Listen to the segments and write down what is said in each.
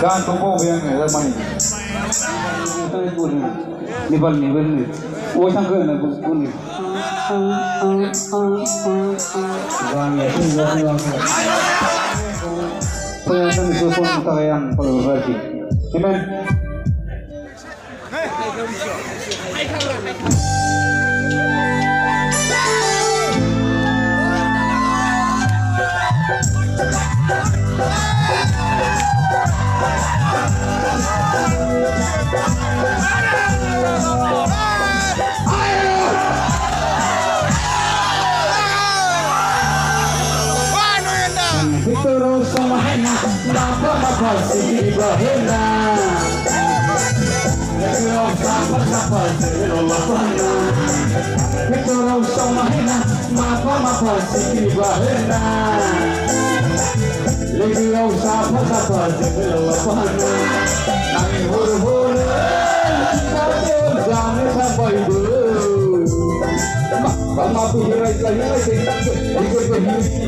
Gantung po yang ramai. Nibal nih. Oh sangka nak pun. Penonton mikrofon kita yang perlu berarti. Amen. Terus sama hena, lapa mapa sih bahena. Terus sama mapa sih bahena. Terus sama hena, mapa sih bahena. Terus sama mapa sih bahena. Nang hur kita jangan sampai dulu. Mama pihirai lagi. Ikut pihirai.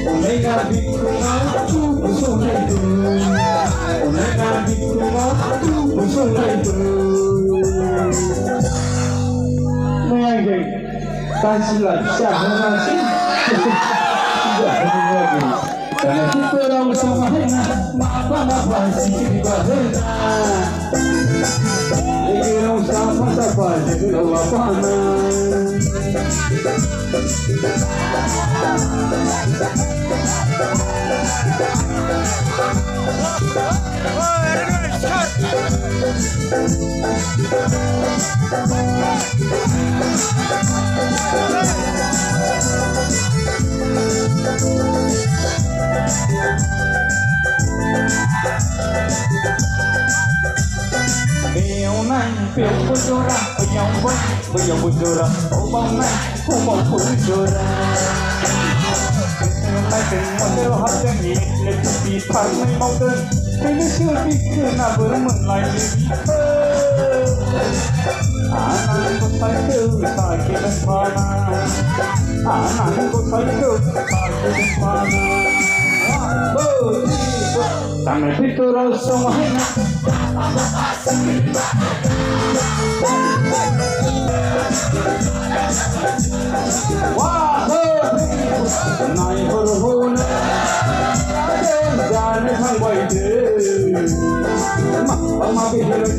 Onega bikumaku usunaitu. Onega bikumaku usunaitu. Mengaji tansilah syahranasi. Tidak mengaji. Karena kita orang sama hena, apa sih bahena. Orang sama sih bahena. Piu bujura, piu bujura, obang nai, obang bujura. Nai model hati ni, lebih parmai mountain, ini lebih kena bermenai lebih. Anakku cycle, sakit dan mana? Anakku cycle, sakit dan mana? Tangan fitur semuanya. Wah, naik berhubung, jangan sampai deh. Mama bilang lagi,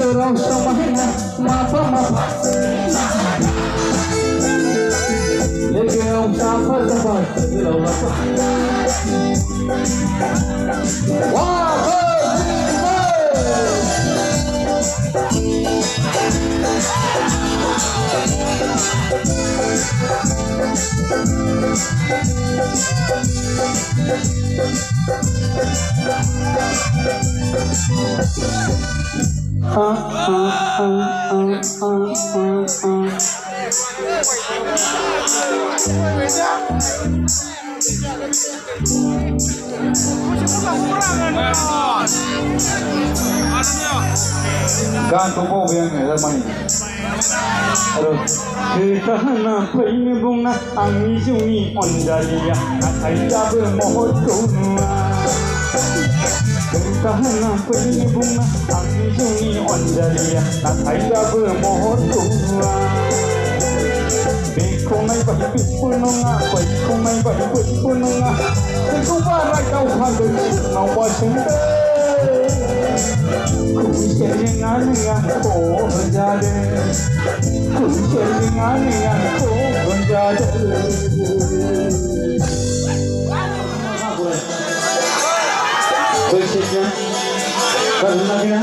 terus sama hena, mapa. Lagi orang siapa. Wah, gantung po yang ramai. Kita hendak pergi bunga, angin juni ondalia, akai jabe mohon kuna. Kita hendak pergi bunga, angin juni ondalia, akai jabe mohon kuna. Kung may pahipit po nga, kung may pahipit po nga, kung para ikaw hanggang nawasin ka. Kung siyaringan ko berjaya, kung siyaringan ko berjaya. Bersiknya, karena